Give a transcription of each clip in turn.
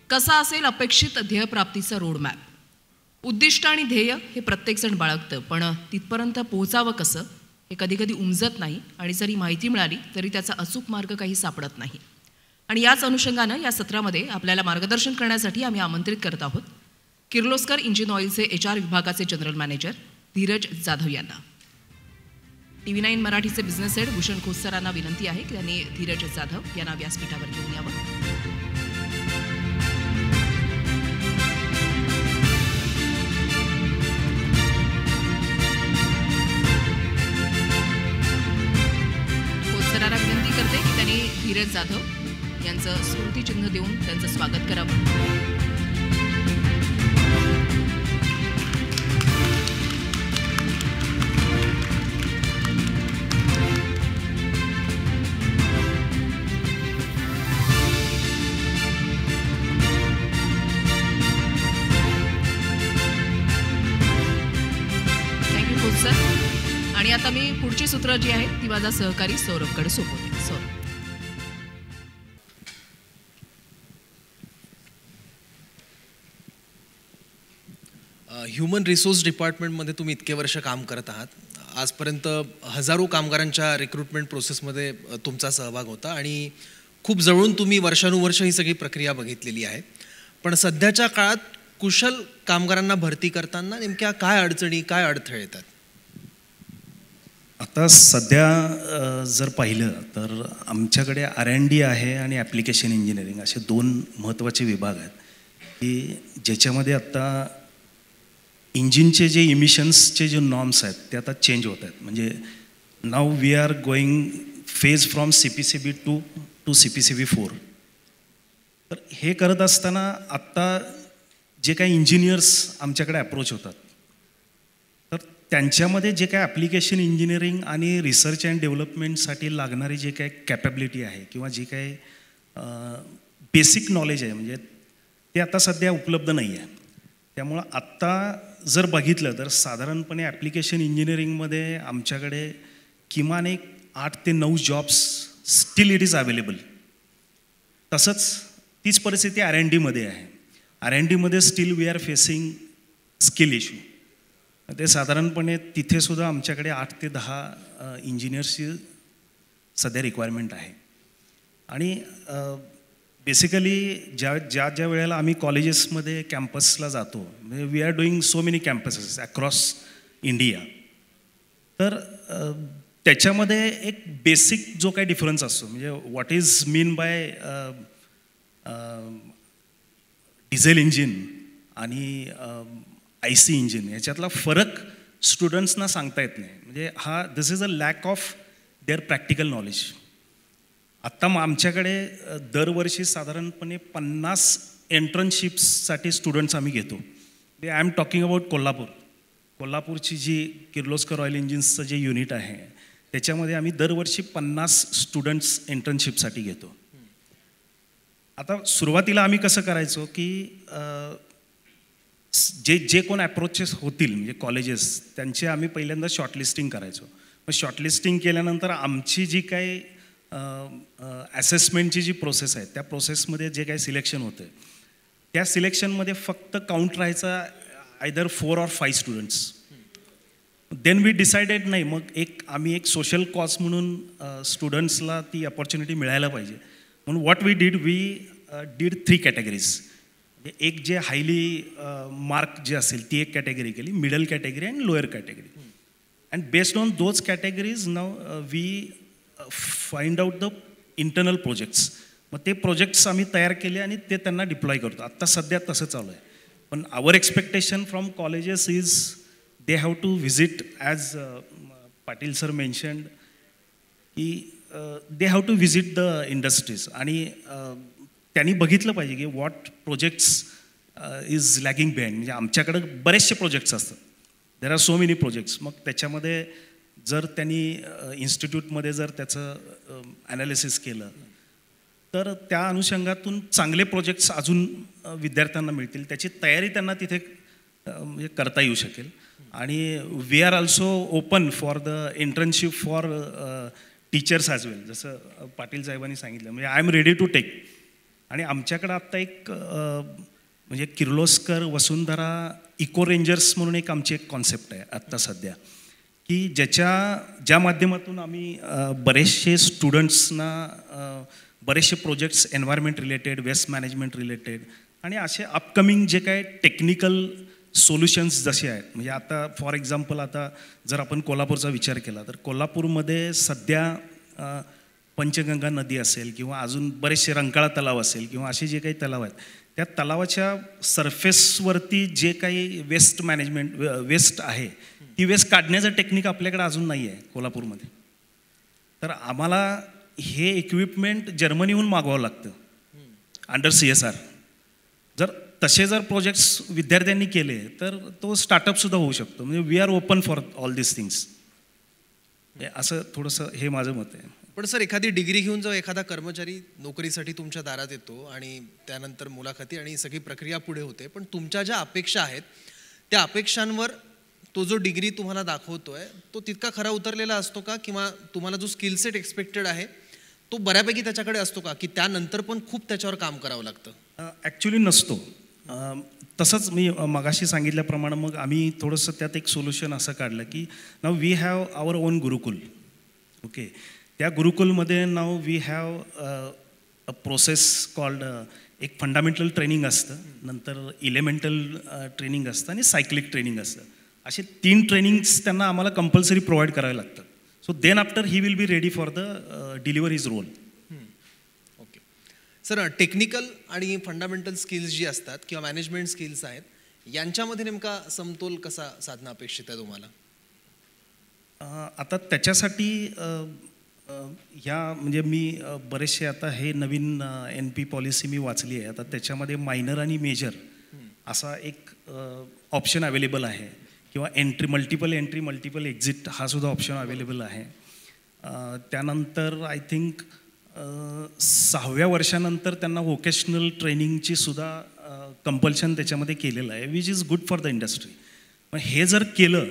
कसा असेल अपेक्षित ध्येयप्राप्तीचा रोडमॅप? उद्दिष्ट आणि ध्येय हे प्रत्येकजण बाळगतं, पण तिथपर्यंत पोहोचावं कसं हे कधीकधी उमजत नाही आणि जरी माहिती मिळाली तरी त्याचा अचूक मार्ग काही सापडत नाही. आणि याच अनुषंगानं या सत्रामध्ये आपल्याला मार्गदर्शन करण्यासाठी आम्ही आमंत्रित करत आहोत किर्लोस्कर इंजिन ऑइलचे HR विभागाचे जनरल मॅनेजर धीरज जाधव यांना. TV9 मराठीचे बिझनेस हेड भूषण खोतसरांना विनंती आहे की त्यांनी धीरज जाधव यांना व्यासपीठावर घेऊन यावं. खोतसरांना विनंती करते की त्यांनी धीरज जाधव यांचं स्मृतिचिन्ह देऊन त्यांचं स्वागत करावं. आणि आता मी पुढची सूत्र जी आहेत ती माझा सहकारी सौरभकडे सोपवते. सौरभ. ह्युमन रिसोर्स डिपार्टमेंटमध्ये तुम्ही इतके वर्ष काम करत आहात. आजपर्यंत हजारो कामगारांच्या रिक्रुटमेंट प्रोसेसमध्ये तुमचा सहभाग होता आणि खूप जवळून तुम्ही वर्षानुवर्ष ही सगळी प्रक्रिया बघितलेली आहे. पण सध्याच्या काळात कुशल कामगारांना भरती करताना नेमक्या काय अडचणी, काय अडथळे येतात? आता सध्या जर पाहिलं तर आमच्याकडे R&D आहे आणि ॲप्लिकेशन इंजिनिअरिंग असे दोन महत्त्वाचे विभाग आहेत की ज्याच्यामध्ये आता इंजिनचे जे इमिशन्सचे जे नॉर्म्स आहेत ते आता चेंज होत आहेत. म्हणजे now we are going phase from CPCB to CPCB4. तर हे करत असताना आत्ता जे काही इंजिनियर्स आमच्याकडे अप्रोच होतात तर त्यांच्यामध्ये जे काही ॲप्लिकेशन इंजिनिअरिंग आणि रिसर्च अँड डेव्हलपमेंटसाठी लागणारी जे काही कॅपॅबिलिटी आहे किंवा जे काही बेसिक नॉलेज आहे म्हणजे ते आता सध्या उपलब्ध नाही आहे. त्यामुळं आत्ता जर बघितलं तर साधारणपणे ॲप्लिकेशन इंजिनिअरिंगमध्ये आमच्याकडे किमान एक 8 ते 9 jobs still it is available. तसंच तीच परिस्थिती R&Dमध्ये आहे. R&Dमध्ये still we are facing skill issue. ते साधारणपणे तिथेसुद्धा आमच्याकडे 8 ते 10 इंजिनियर्सची सध्या रिक्वायरमेंट आहे. आणि बेसिकली ज्या वेळेला आम्ही कॉलेजेसमध्ये कॅम्पसला जातो म्हणजे we are doing so many campuses across India. तर त्याच्यामध्ये एक बेसिक जो काही डिफरन्स असतो म्हणजे what is mean by diesel engine आणि IC इंजिन याच्यातला फरक स्टुडंट्सना सांगता येत नाही. म्हणजे this is a lack of their practical knowledge. आत्ता मग आमच्याकडे दरवर्षी साधारणपणे 50 एंट्रनशिप्ससाठी स्टुडंट्स आम्ही घेतो. आय एम टॉकिंग अबाउट कोल्हापूरची जी किर्लोस्कर ऑइल इंजिन्सचं जे युनिट आहे त्याच्यामध्ये आम्ही दरवर्षी 50 स्टुडंट्स एंट्रनशिपसाठी घेतो. आता सुरुवातीला आम्ही कसं करायचो की जे कोण अप्रोचेस होतील म्हणजे कॉलेजेस त्यांचे आम्ही पहिल्यांदा शॉर्टलिस्टिंग करायचो. मग शॉर्टलिस्टिंग केल्यानंतर आमची जी काही असेसमेंटची जी प्रोसेस आहे त्या प्रोसेसमध्ये जे काही सिलेक्शन होतं त्या सिलेक्शनमध्ये फक्त काउंट राहायचा either 4 or 5 students. Then we decided नाही मग आम्ही एक सोशल कॉज म्हणून स्टुडंट्सला ती अपॉर्च्युनिटी मिळायला पाहिजे म्हणून व्हॉट वी डीड 3 कॅटेगरीज. एक जे हायली मार्क जे असेल ती एक कॅटेगरी केली, मिडल कॅटेगरी आणि lower category. And based on those categories now we find out the internal projects. मग ते प्रोजेक्ट्स आम्ही तयार केले आणि ते त्यांना डिप्लॉय करतो. आत्ता सध्या तसं चालू आहे. पण our expectation from colleges is they have to visit as Patil sir mentioned की they have to visit the industries आणि त्यांनी बघितलं पाहिजे की what projects is lagging behind. म्हणजे आमच्याकडं बरेचसे प्रोजेक्ट्स असतात. There are so many projects. मग त्याच्यामध्ये जर त्यांनी इन्स्टिट्यूटमध्ये जर त्याचं ॲनालिसिस केलं तर त्या अनुषंगातून चांगले प्रोजेक्ट्स अजून विद्यार्थ्यांना मिळतील. त्याची तयारी त्यांना तिथे म्हणजे करता येऊ शकेल. आणि we are also open for the internship for teachers as well. जसं पाटील साहेबांनी सांगितलं म्हणजे I am ready to take. आणि आमच्याकडं आत्ता एक म्हणजे किर्लोस्कर वसुंधरा इको रेंजर्स म्हणून एक आमची एक कॉन्सेप्ट आहे आत्ता सध्या, की ज्या माध्यमातून आम्ही बरेचसे स्टुडंट्सना बरेचसे projects environment related, waste management related आणि असे अपकमिंग जे काय टेक्निकल सोल्युशन्स जसे आहेत, म्हणजे आता फॉर एक्झाम्पल आता जर आपण कोल्हापूरचा विचार केला तर कोल्हापूरमध्ये सध्या पंचगंगा नदी असेल किंवा अजून बरेचसे रंकाळा तलाव असेल किंवा असे जे काही तलाव आहेत, त्या तलावाच्या सरफेसवरती जे काही वेस्ट मॅनेजमेंट वेस्ट आहे ती वेस्ट काढण्याचं टेक्निक आपल्याकडे अजून नाही आहे कोल्हापूरमध्ये. तर आम्हाला हे इक्विपमेंट जर्मनीहून मागवावं लागतं अंडर CSR. तसे जर प्रोजेक्ट्स विद्यार्थ्यांनी केले तर तो स्टार्टअपसुद्धा होऊ शकतो. म्हणजे we are open for all this things. असं थोडंसं हे माझं मत आहे. पण सर, एखादी डिग्री घेऊन जेव्हा एखादा कर्मचारी नोकरीसाठी तुमच्या दारात येतो आणि त्यानंतर मुलाखती आणि सगळी प्रक्रिया पुढे होते, पण तुमच्या ज्या अपेक्षा आहेत त्या अपेक्षांवर तो जो डिग्री तुम्हाला दाखवतोय तो तितका खरा उतरलेला असतो का, किंवा तुम्हाला जो स्किल सेट एक्सपेक्टेड आहे तो बऱ्यापैकी त्याच्याकडे असतो का, की त्यानंतर पण खूप त्याच्यावर काम करावं लागतं? ॲक्च्युली नसतो. तसंच मी मगाशी सांगितल्याप्रमाणे मग आम्ही थोडंसं त्यात एक सोल्युशन असं काढलं की now we have our own Gurukul. Okay, त्या गुरुकुलमध्ये now we have a process called एक फंडामेंटल ट्रेनिंग असतं, नंतर इलेमेंटल ट्रेनिंग असतं आणि सायक्लिक ट्रेनिंग असतं. असे 3 ट्रेनिंग्स त्यांना आम्हाला कंपल्सरी प्रोव्हाइड करावे लागतात. So then after he will be ready for the deliver his role. Okay sir, technical आणि फंडामेंटल स्किल्स जी असतात किंवा मॅनेजमेंट स्किल्स आहेत, यांच्यामध्ये नेमका समतोल कसा साधणं अपेक्षित आहे तुम्हाला? आता त्याच्यासाठी ह्या म्हणजे मी बरेचसे आता हे नवीन NP पॉलिसी मी वाचली आहे. आता त्याच्यामध्ये मायनर आणि मेजर असा एक ऑप्शन अवेलेबल आहे, किंवा मल्टिपल एंट्री मल्टिपल एक्झिट हा सुद्धा ऑप्शन अवेलेबल आहे. त्यानंतर आय थिंक 6व्या वर्षानंतर त्यांना व्होकेशनल ट्रेनिंगची सुद्धा कंपल्शन त्याच्यामध्ये केलेलं आहे, which is good for the industry. पण हे जर केलं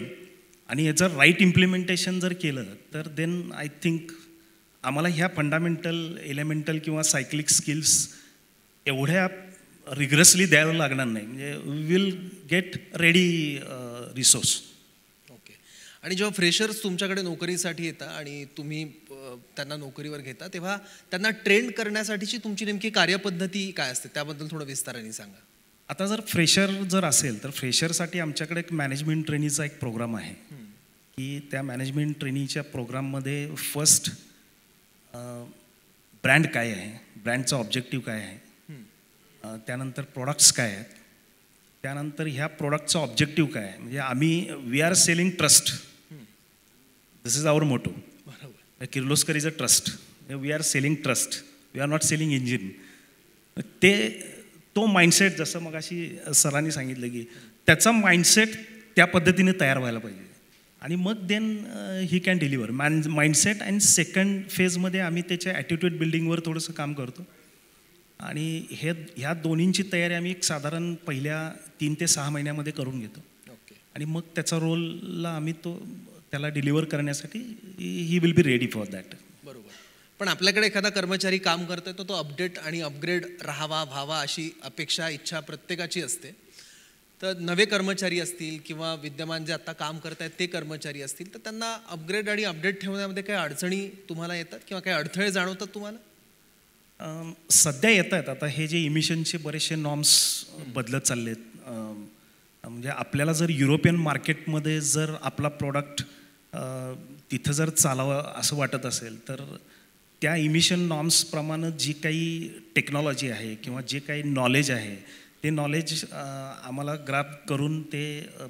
आणि याचं राईट इम्प्लिमेंटेशन जर केलं तर देन आय थिंक आम्हाला ह्या फंडामेंटल, एलिमेंटल किंवा सायक्लिक स्किल्स एवढ्या रिग्रेसली द्यावं लागणार नाही. म्हणजे will get ready resource. Okay. आणि जेव्हा फ्रेशर्स तुमच्याकडे नोकरीसाठी येतात आणि तुम्ही त्यांना नोकरीवर घेता, तेव्हा त्यांना ट्रेन करण्यासाठीची तुमची नेमकी कार्यपद्धती काय असते, त्याबद्दल थोडं विस्ताराने सांगा. आता जर फ्रेशर जर असेल तर फ्रेशरसाठी आमच्याकडे एक मॅनेजमेंट ट्रेनिंगचा एक प्रोग्राम आहे, की त्या मॅनेजमेंट ट्रेनिंगच्या प्रोग्राममध्ये फर्स्ट ब्रँड काय आहे, ब्रँडचा ऑब्जेक्टिव्ह काय आहे, त्यानंतर प्रोडक्ट्स काय आहेत, त्यानंतर ह्या प्रोडक्टचा ऑब्जेक्टिव्ह काय आहे. म्हणजे we are selling trust. This is our motto. बरोबर. Kirloskar is a trust. We are selling trust, we are not selling engine. तो माइंडसेट, जसं मग अशी सरांनी सांगितलं की त्याचा माइंडसेट त्या पद्धतीने तयार व्हायला पाहिजे आणि मग then he can deliver mindset. आणि सेकंड फेजमध्ये आम्ही त्याच्या ॲटिट्यूड बिल्डिंगवर थोडंसं काम करतो आणि ह्या दोन्हींची तयारी आम्ही एक साधारण पहिल्या 3 ते 6 महिन्यामध्ये करून घेतो. ओके. आणि मग त्याचा रोलला आम्ही त्याला डिलिव्हर करण्यासाठी ही will be ready for that. बरोबर. पण आपल्याकडे एखादा कर्मचारी काम करतोय तो अपडेट आणि अपग्रेड राहावा, व्हावा अशी अपेक्षा, इच्छा प्रत्येकाची असते. तर नवे कर्मचारी असतील किंवा विद्यमान जे आता काम करत आहेत ते कर्मचारी असतील, तर त्यांना अपग्रेड आणि अपडेट ठेवण्यामध्ये काही अडचणी तुम्हाला येतात किंवा काही अडथळे जाणवतात तुम्हाला? सध्या येत आहेत. आता हे जे इमिशनचे बरेचसे नॉर्म्स बदलत चाललेत. म्हणजे आपल्याला जर युरोपियन मार्केटमध्ये जर आपला प्रोडक्ट तिथं जर चालावं असं वाटत असेल तर त्या इमिशन नॉर्म्सप्रमाणे जी काही टेक्नॉलॉजी आहे किंवा जे काही नॉलेज आहे ते नॉलेज आम्हाला ग्राप करून ते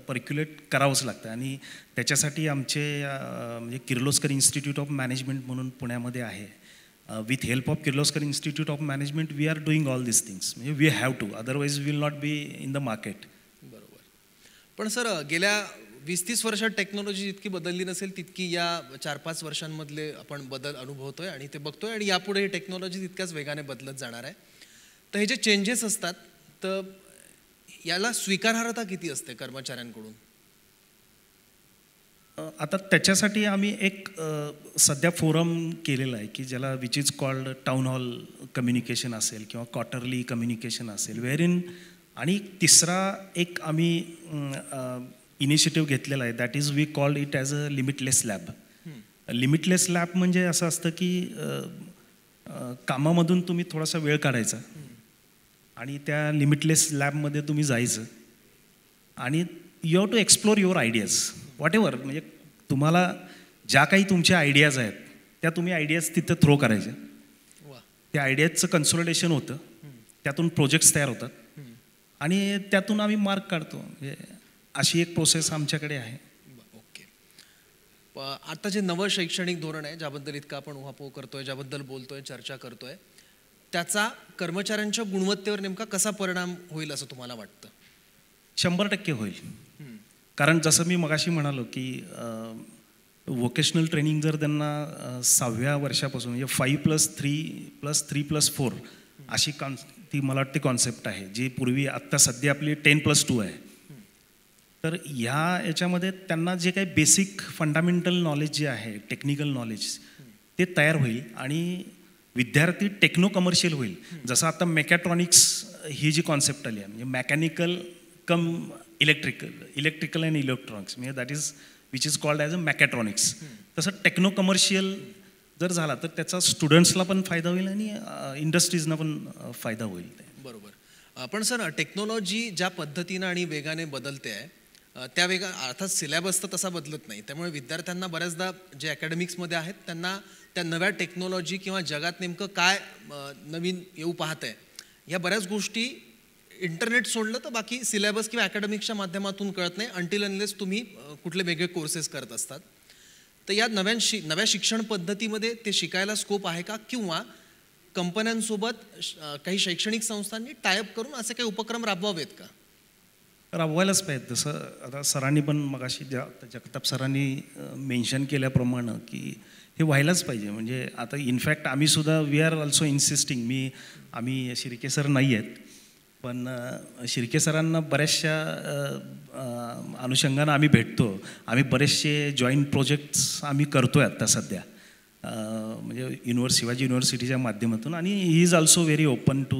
पर्क्युलेट करावंच लागतं. आणि त्याच्यासाठी आमचे म्हणजे किर्लोस्कर इन्स्टिट्यूट ऑफ मॅनेजमेंट म्हणून पुण्यामध्ये आहे. With help of Kirloskar institute of management we are doing all this things. म्हणजे we have to, otherwise will not be in the market. बरोबर. पण सर, गेल्या 20-30 वर्षात टेक्नॉलॉजी जितकी बदलली नसेल तितकी या 4-5 वर्षांमधले आपण बदल अनुभवतोय आणि ते बघतोय, आणि यापुढे ही टेक्नॉलॉजी तितक्याच वेगाने बदलत जाणार आहे. तर हे जे चेंजेस असतात तर याला स्वीकारार्हता किती असते कर्मचाऱ्यांकडून? आता त्याच्यासाठी आम्ही एक सध्या फोरम केलेला आहे की ज्याला which is called town hall communication असेल किंवा क्वार्टरली कम्युनिकेशन असेल वेअर आणि तिसरा एक आम्ही इनिशिएटिव्ह घेतलेला आहे that is we called it as a limitless lab. Limitless lab म्हणजे असं असतं की कामामधून तुम्ही थोडासा वेळ काढायचा आणि त्या लिमिटलेस लॅबमध्ये तुम्ही जायचं आणि you have to explore your ideas whatever. म्हणजे तुम्हाला ज्या काही तुमच्या आयडियाज आहेत त्या तुम्ही आयडियाज तिथं थ्रो करायच्या. त्या आयडियाजचं कन्सोलिडेशन होतं, त्यातून प्रोजेक्ट्स तयार होतात आणि त्यातून आम्ही मार्क काढतो. म्हणजे अशी एक प्रोसेस आमच्याकडे आहे. ओके. आता जे नवं शैक्षणिक धोरण आहे ज्याबद्दल इतका आपण उहापोह करतोय, ज्याबद्दल बोलतोय, चर्चा करतोय, त्याचा कर्मचाऱ्यांच्या गुणवत्तेवर नेमका कसा परिणाम होईल असं तुम्हाला वाटतं? 100% होईल. कारण जसं मी मगाशी म्हणालो की व्होकेशनल ट्रेनिंग जर त्यांना 6व्या वर्षापासून म्हणजे 5+3+3+4 अशी ती मला वाटते कॉन्सेप्ट आहे जी पूर्वी आत्ता सध्या आपली 10+2 आहे. तर याच्यामध्ये त्यांना जे काही बेसिक फंडामेंटल नॉलेज जे आहे टेक्निकल नॉलेज ते तयार होईल आणि विद्यार्थी टेक्नो कमर्शियल होईल. जसं आता मेकॅट्रॉनिक्स ही जी कॉन्सेप्ट आली आहे म्हणजे mechanical cum electrical and electronics म्हणजे that is which is called as a mechatronics. तसं टेक्नो कमर्शियल जर झाला तर त्याचा स्टुडंट्सला पण फायदा होईल आणि इंडस्ट्रीजना पण फायदा होईल. बरोबर. पण सर टेक्नॉलॉजी ज्या पद्धतीनं आणि वेगाने बदलते आहे त्या अर्थात सिलेबस तर तसा बदलत नाही, त्यामुळे विद्यार्थ्यांना बऱ्याचदा जे अकॅडमिक्समध्ये आहेत त्यांना त्या नव्या टेक्नॉलॉजी किंवा जगात नेमकं काय नवीन येऊ पाहत आहे ह्या बऱ्याच गोष्टी इंटरनेट सोडलं तर बाकी सिलेबस किंवा अकॅडमिक्सच्या माध्यमातून कळत नाही अंटिल अनलेस तुम्ही कुठले वेगळे कोर्सेस करत असतात. तर या नव्या शिक्षण पद्धतीमध्ये ते शिकायला स्कोप आहे का किंवा कंपन्यांसोबत काही शैक्षणिक संस्थांनी टायअप करून असे काही उपक्रम राबवावेत का? राबवायलाच पाहिजे. जसं आता सरांनी पण मगाशी जगताप सरांनी मेन्शन केल्याप्रमाणे की हे व्हायलाच पाहिजे. म्हणजे आता इनफॅक्ट आम्ही सुद्धा वी आर ऑल्सो इन्सिस्टिंग आम्ही शिर्के सर नाही आहेत पण शिर्के सरांना बऱ्याचशा अनुषंगानं आम्ही भेटतो. आम्ही बरेचसे जॉईंट प्रोजेक्ट्स आम्ही करतो आहे आत्ता सध्या म्हणजे शिवाजी युनिव्हर्सिटीच्या माध्यमातून आणि he is also very open to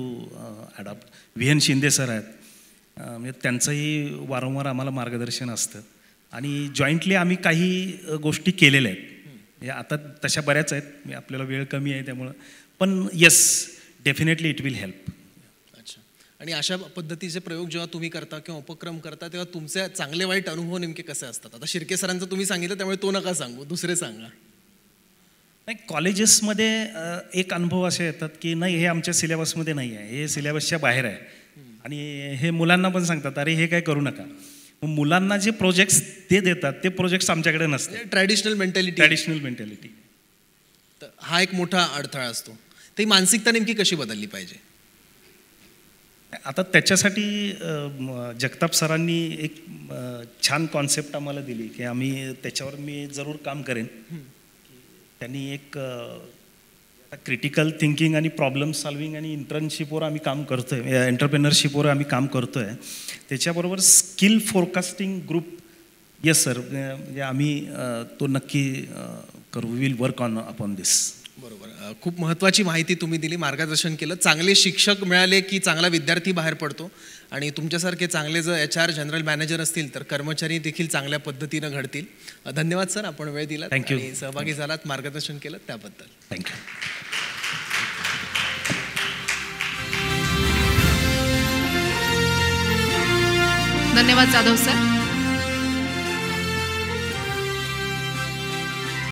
adopt. VN Shinde sir आहेत म्हणजे त्यांचंही वारंवार आम्हाला मार्गदर्शन असतं आणि जॉईंटली आम्ही काही गोष्टी केलेल्या आहेत. म्हणजे आता तशा बऱ्याच आहेत आपल्याला वेळ कमी आहे त्यामुळं पण yes definitely it will help. अच्छा. आणि अशा पद्धतीचे प्रयोग जेव्हा तुम्ही करता किंवा उपक्रम करता तेव्हा तुमचे चांगले वाईट अनुभव नेमके कसे असतात? आता शिर्के सरांचं तुम्ही सांगितलं त्यामुळे तो नका सांगू, दुसरे सांगा. नाही कॉलेजेसमध्ये एक अनुभव असे येतात की नाही हे आमच्या सिलेबसमध्ये नाही आहे, हे सिलेबसच्या बाहेर आहे आणि हे मुलांना पण सांगतात अरे हे काय करू नका. मग मुलांना जे प्रोजेक्ट्स ते देतात ते प्रोजेक्ट्स आमच्याकडे नसतात. Traditional mentality. तर हा एक मोठा अडथळा असतो. ती मानसिकता नेमकी कशी बदलली पाहिजे? आता त्याच्यासाठी जगताप सरांनी एक छान कॉन्सेप्ट आम्हाला दिली की आम्ही त्याच्यावर मी जरूर काम करेन. त्यांनी एक क्रिटिकल थिंकिंग आणि प्रॉब्लेम सॉल्विंग आणि इंटर्नशिपवर आम्ही काम करतो आहे, एंटरप्रेनरशिपवर आम्ही काम करतो आहे. त्याच्याबरोबर skill forecasting group yes sir म्हणजे आम्ही तो नक्की करू. We will work on upon this. बरोबर. खूप महत्त्वाची माहिती तुम्ही दिली, मार्गदर्शन केलं. चांगले शिक्षक मिळाले की चांगला विद्यार्थी बाहेर पडतो आणि तुमच्यासारखे चांगले जर HR जनरल मॅनेजर असतील तर कर्मचारी देखील चांगल्या पद्धतीनं घडतील. धन्यवाद सर, आपण वेळ दिला आणि सहभागी झालात, मार्गदर्शन केलं त्याबद्दल. थँक्यू. धन्यवाद जाधव सर.